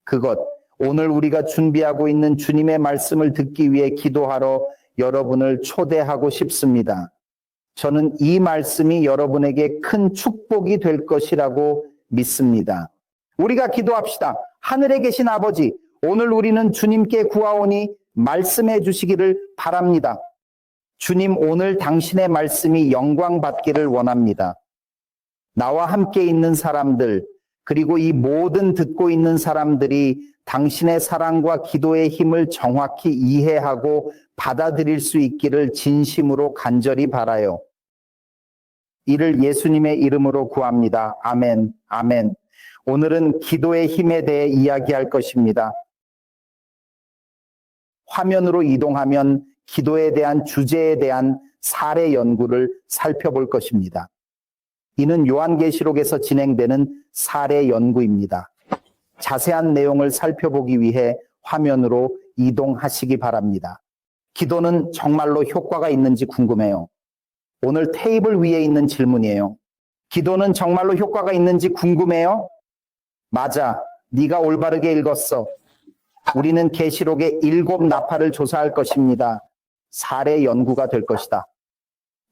그것, 오늘 우리가 준비하고 있는 주님의 말씀을 듣기 위해 기도하러 여러분을 초대하고 싶습니다. 저는 이 말씀이 여러분에게 큰 축복이 될 것이라고 믿습니다. 우리가 기도합시다. 하늘에 계신 아버지, 오늘 우리는 주님께 구하오니 말씀해 주시기를 바랍니다. 주님, 오늘 당신의 말씀이 영광 받기를 원합니다. 나와 함께 있는 사람들, 그리고 이 모든 듣고 있는 사람들이 당신의 사랑과 기도의 힘을 정확히 이해하고 받아들일 수 있기를 진심으로 간절히 바라요. 이를 예수님의 이름으로 구합니다. 아멘, 아멘. 오늘은 기도의 힘에 대해 이야기할 것입니다. 화면으로 이동하면 기도에 대한 주제에 대한 사례 연구를 살펴볼 것입니다. 이는 요한계시록에서 진행되는 사례 연구입니다. 자세한 내용을 살펴보기 위해 화면으로 이동하시기 바랍니다. 기도는 정말로 효과가 있는지 궁금해요. 오늘 테이블 위에 있는 질문이에요. 기도는 정말로 효과가 있는지 궁금해요? 맞아, 네가 올바르게 읽었어. 우리는 계시록의 7 나팔을 조사할 것입니다. 사례 연구가 될 것이다.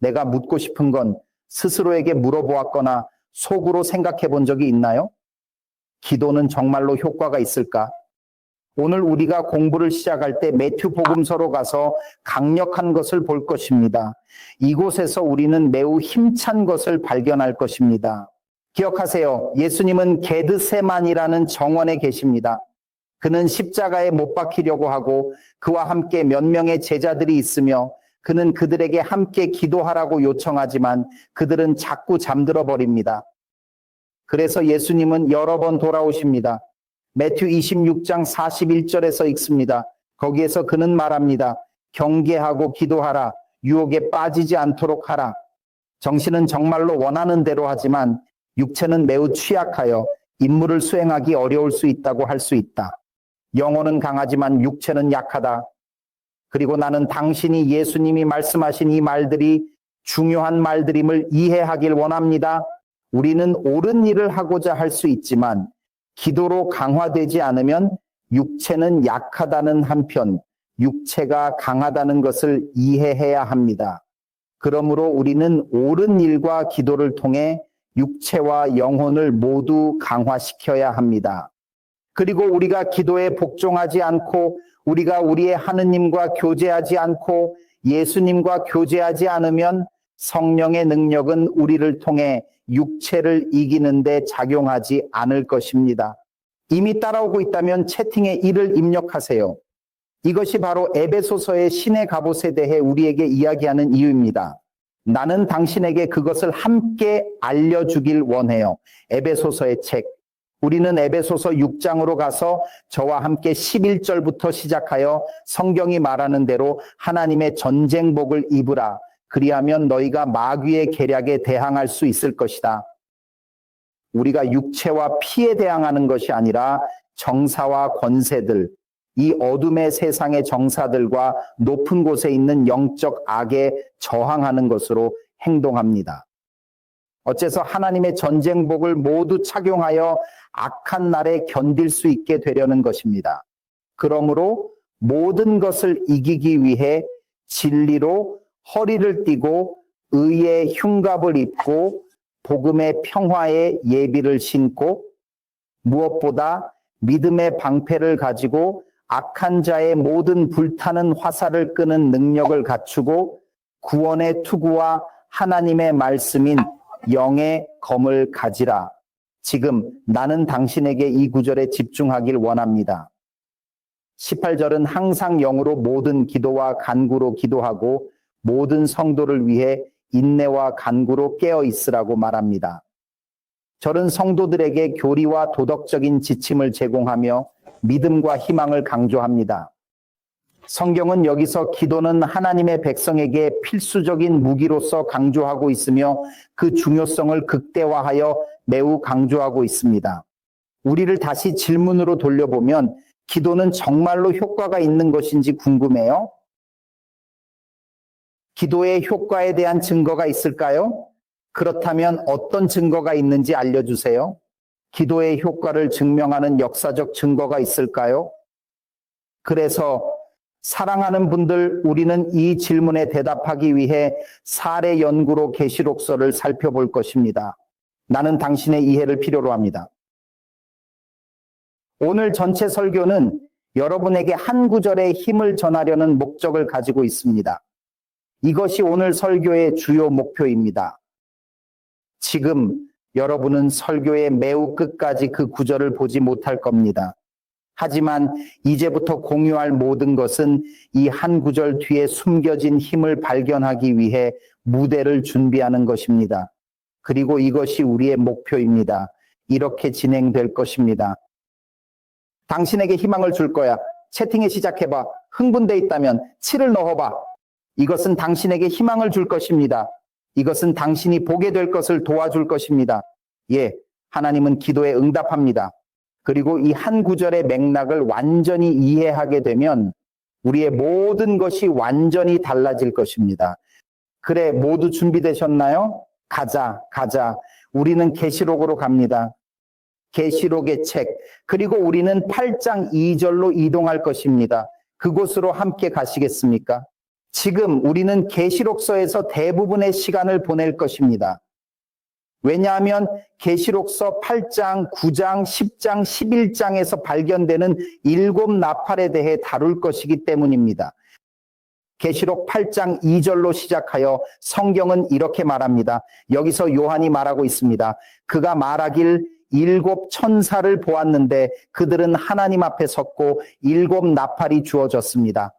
내가 묻고 싶은 건 스스로에게 물어보았거나 속으로 생각해 본 적이 있나요? 기도는 정말로 효과가 있을까? 오늘 우리가 공부를 시작할 때 매튜 복음서로 가서 강력한 것을 볼 것입니다. 이곳에서 우리는 매우 힘찬 것을 발견할 것입니다. 기억하세요. 예수님은 게드세만이라는 정원에 계십니다. 그는 십자가에 못 박히려고 하고 그와 함께 몇 명의 제자들이 있으며 그는 그들에게 함께 기도하라고 요청하지만 그들은 자꾸 잠들어 버립니다. 그래서 예수님은 여러 번 돌아오십니다. 매튜 26장 41절에서 읽습니다. 거기에서 그는 말합니다. 경계하고 기도하라. 유혹에 빠지지 않도록 하라. 정신은 정말로 원하는 대로 하지만 육체는 매우 취약하여 임무를 수행하기 어려울 수 있다고 할 수 있다. 영혼은 강하지만 육체는 약하다. 그리고 나는 당신이 예수님이 말씀하신 이 말들이 중요한 말들임을 이해하길 원합니다. 우리는 옳은 일을 하고자 할 수 있지만 기도로 강화되지 않으면 육체는 약하다는 한편 육체가 강하다는 것을 이해해야 합니다. 그러므로 우리는 옳은 일과 기도를 통해 육체와 영혼을 모두 강화시켜야 합니다. 그리고 우리가 기도에 복종하지 않고 우리가 우리의 하느님과 교제하지 않고 예수님과 교제하지 않으면 성령의 능력은 우리를 통해 육체를 이기는 데 작용하지 않을 것입니다. 이미 따라오고 있다면 채팅에 이를 입력하세요. 이것이 바로 에베소서의 신의 갑옷에 대해 우리에게 이야기하는 이유입니다. 나는 당신에게 그것을 함께 알려주길 원해요. 에베소서의 책. 우리는 에베소서 6장으로 가서 저와 함께 11절부터 시작하여 성경이 말하는 대로 하나님의 전쟁복을 입으라. 그리하면 너희가 마귀의 계략에 대항할 수 있을 것이다. 우리가 육체와 피에 대항하는 것이 아니라 정사와 권세들, 이 어둠의 세상의 정사들과 높은 곳에 있는 영적 악에 저항하는 것으로 행동합니다. 어째서 하나님의 전쟁복을 모두 착용하여 악한 날에 견딜 수 있게 되려는 것입니다. 그러므로 모든 것을 이기기 위해 진리로 허리를 띠고 의의 흉갑을 입고 복음의 평화의 예비를 신고 무엇보다 믿음의 방패를 가지고 악한 자의 모든 불타는 화살을 끄는 능력을 갖추고 구원의 투구와 하나님의 말씀인 영의 검을 가지라. 지금 나는 당신에게 이 구절에 집중하길 원합니다. 18절은 항상 영으로 모든 기도와 간구로 기도하고 모든 성도를 위해 인내와 간구로 깨어 있으라고 말합니다. 절은 성도들에게 교리와 도덕적인 지침을 제공하며 믿음과 희망을 강조합니다. 성경은 여기서 기도는 하나님의 백성에게 필수적인 무기로서 강조하고 있으며 그 중요성을 극대화하여 매우 강조하고 있습니다. 우리를 다시 질문으로 돌려보면 기도는 정말로 효과가 있는 것인지 궁금해요? 기도의 효과에 대한 증거가 있을까요? 그렇다면 어떤 증거가 있는지 알려주세요. 기도의 효과를 증명하는 역사적 증거가 있을까요? 그래서 사랑하는 분들, 우리는 이 질문에 대답하기 위해 사례 연구로 계시록서를 살펴볼 것입니다. 나는 당신의 이해를 필요로 합니다. 오늘 전체 설교는 여러분에게 한 구절의 힘을 전하려는 목적을 가지고 있습니다. 이것이 오늘 설교의 주요 목표입니다. 지금 여러분은 설교의 매우 끝까지 그 구절을 보지 못할 겁니다. 하지만 이제부터 공유할 모든 것은 이 한 구절 뒤에 숨겨진 힘을 발견하기 위해 무대를 준비하는 것입니다. 그리고 이것이 우리의 목표입니다. 이렇게 진행될 것입니다. 당신에게 희망을 줄 거야. 채팅에 시작해봐. 흥분돼 있다면 7을 넣어봐. 이것은 당신에게 희망을 줄 것입니다. 이것은 당신이 보게 될 것을 도와줄 것입니다. 예, 하나님은 기도에 응답합니다. 그리고 이 한 구절의 맥락을 완전히 이해하게 되면 우리의 모든 것이 완전히 달라질 것입니다. 그래, 모두 준비되셨나요? 가자. 우리는 계시록으로 갑니다. 계시록의 책, 그리고 우리는 8장 2절로 이동할 것입니다. 그곳으로 함께 가시겠습니까? 지금 우리는 계시록서에서 대부분의 시간을 보낼 것입니다. 왜냐하면 계시록서 8장, 9장, 10장, 11장에서 발견되는 7 나팔에 대해 다룰 것이기 때문입니다. 계시록 8장 2절로 시작하여 성경은 이렇게 말합니다. 여기서 요한이 말하고 있습니다. 그가 말하길 7 천사를 보았는데 그들은 하나님 앞에 섰고 7 나팔이 주어졌습니다.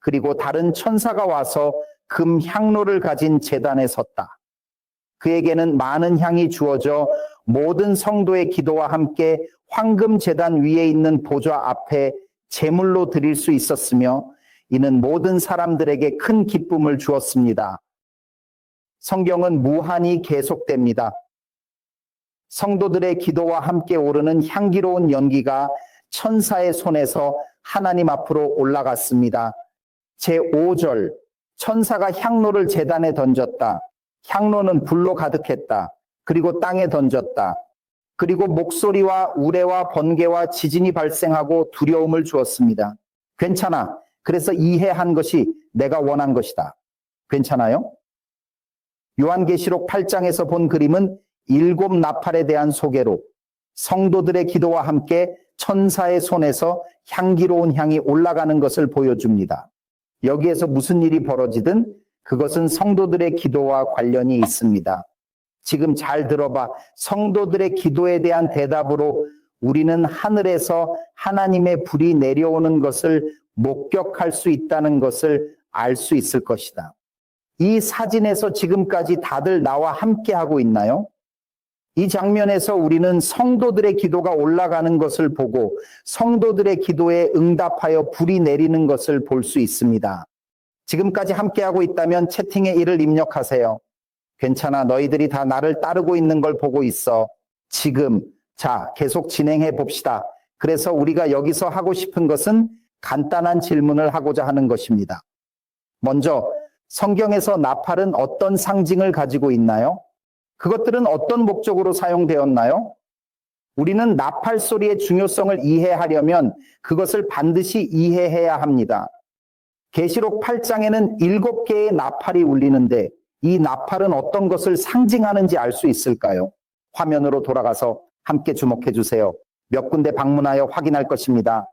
그리고 다른 천사가 와서 금 향로를 가진 제단에 섰다. 그에게는 많은 향이 주어져 모든 성도의 기도와 함께 황금 제단 위에 있는 보좌 앞에 제물로 드릴 수 있었으며 이는 모든 사람들에게 큰 기쁨을 주었습니다. 성경은 무한히 계속됩니다. 성도들의 기도와 함께 오르는 향기로운 연기가 천사의 손에서 하나님 앞으로 올라갔습니다. 제5절, 천사가 향로를 제단에 던졌다. 향로는 불로 가득했다. 그리고 땅에 던졌다. 그리고 목소리와 우레와 번개와 지진이 발생하고 두려움을 주었습니다. 괜찮아. 그래서 이해한 것이 내가 원한 것이다. 괜찮아요? 요한계시록 8장에서 본 그림은 7 나팔에 대한 소개로 성도들의 기도와 함께 천사의 손에서 향기로운 향이 올라가는 것을 보여줍니다. 여기에서 무슨 일이 벌어지든 그것은 성도들의 기도와 관련이 있습니다. 지금 잘 들어봐. 성도들의 기도에 대한 대답으로 우리는 하늘에서 하나님의 불이 내려오는 것을 목격할 수 있다는 것을 알 수 있을 것이다. 이 사진에서 지금까지 다들 나와 함께 하고 있나요? 이 장면에서 우리는 성도들의 기도가 올라가는 것을 보고 성도들의 기도에 응답하여 불이 내리는 것을 볼 수 있습니다. 지금까지 함께하고 있다면 채팅에 이를 입력하세요. 괜찮아. 너희들이 다 나를 따르고 있는 걸 보고 있어. 지금. 자, 계속 진행해 봅시다. 그래서 우리가 여기서 하고 싶은 것은 간단한 질문을 하고자 하는 것입니다. 먼저 성경에서 나팔은 어떤 상징을 가지고 있나요? 그것들은 어떤 목적으로 사용되었나요? 우리는 나팔 소리의 중요성을 이해하려면 그것을 반드시 이해해야 합니다. 계시록 8장에는 7개의 나팔이 울리는데 이 나팔은 어떤 것을 상징하는지 알 수 있을까요? 화면으로 돌아가서 함께 주목해 주세요. 몇 군데 방문하여 확인할 것입니다.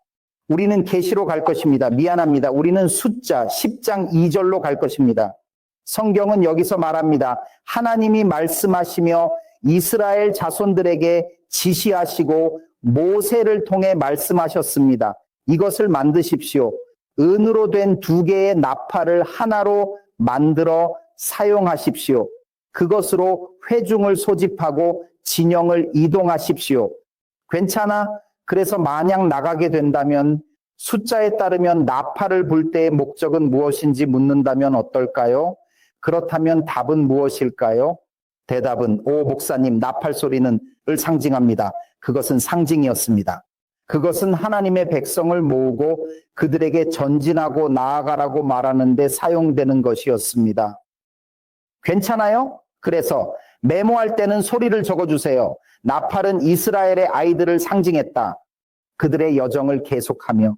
우리는 계시로 갈 것입니다. 미안합니다. 우리는 숫자 10장 2절로 갈 것입니다. 성경은 여기서 말합니다. 하나님이 말씀하시며 이스라엘 자손들에게 지시하시고 모세를 통해 말씀하셨습니다. 이것을 만드십시오. 은으로 된 2개의 나팔을 하나로 만들어 사용하십시오. 그것으로 회중을 소집하고 진영을 이동하십시오. 괜찮아? 그래서 만약 나가게 된다면 숫자에 따르면 나팔을 불 때의 목적은 무엇인지 묻는다면 어떨까요? 그렇다면 답은 무엇일까요? 대답은 목사님, 나팔 소리는 을 상징합니다. 그것은 상징이었습니다. 그것은 하나님의 백성을 모으고 그들에게 전진하고 나아가라고 말하는 데 사용되는 것이었습니다. 괜찮아요? 그래서 메모할 때는 소리를 적어주세요. 나팔은 이스라엘의 아이들을 상징했다. 그들의 여정을 계속하며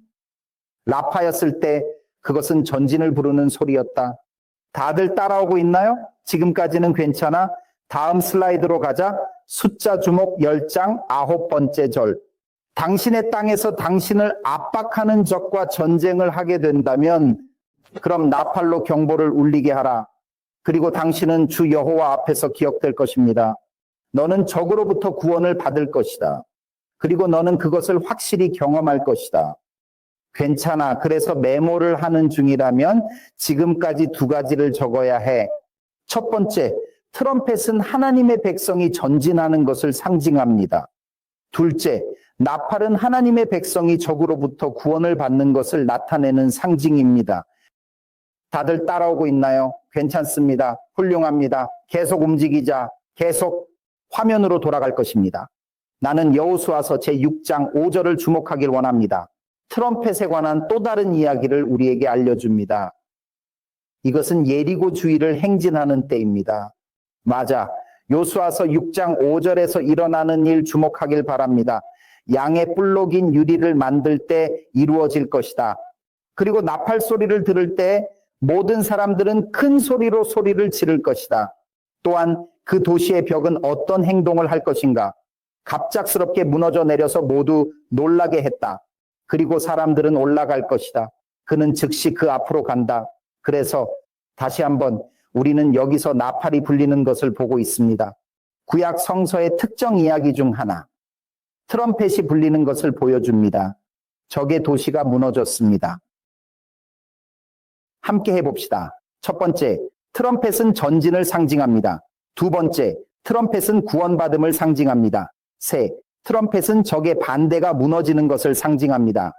라파였을 때 그것은 전진을 부르는 소리였다. 다들 따라오고 있나요? 지금까지는 괜찮아? 다음 슬라이드로 가자. 숫자 주목 10장 9번째 절. 당신의 땅에서 당신을 압박하는 적과 전쟁을 하게 된다면 그럼 나팔로 경보를 울리게 하라. 그리고 당신은 주 여호와 앞에서 기억될 것입니다. 너는 적으로부터 구원을 받을 것이다. 그리고 너는 그것을 확실히 경험할 것이다. 괜찮아. 그래서 메모를 하는 중이라면 지금까지 두 가지를 적어야 해. 첫 번째, 트럼펫은 하나님의 백성이 전진하는 것을 상징합니다. 둘째, 나팔은 하나님의 백성이 적으로부터 구원을 받는 것을 나타내는 상징입니다. 다들 따라오고 있나요? 괜찮습니다. 훌륭합니다. 계속 움직이자. 계속 화면으로 돌아갈 것입니다. 나는 여호수아서 제6장 5절을 주목하길 원합니다. 트럼펫에 관한 또 다른 이야기를 우리에게 알려줍니다. 이것은 예리고 주위를 행진하는 때입니다. 맞아. 요수아서 6장 5절에서 일어나는 일 주목하길 바랍니다. 양의 뿔록인 유리를 만들 때 이루어질 것이다. 그리고 나팔 소리를 들을 때 모든 사람들은 큰 소리로 소리를 지를 것이다. 또한 그 도시의 벽은 어떤 행동을 할 것인가? 갑작스럽게 무너져 내려서 모두 놀라게 했다. 그리고 사람들은 올라갈 것이다. 그는 즉시 그 앞으로 간다. 그래서 다시 한번 우리는 여기서 나팔이 불리는 것을 보고 있습니다. 구약 성서의 특정 이야기 중 하나. 트럼펫이 불리는 것을 보여줍니다. 적의 도시가 무너졌습니다. 함께 해봅시다. 첫 번째, 트럼펫은 전진을 상징합니다. 두 번째, 트럼펫은 구원받음을 상징합니다. 세, 트럼펫은 적의 반대가 무너지는 것을 상징합니다.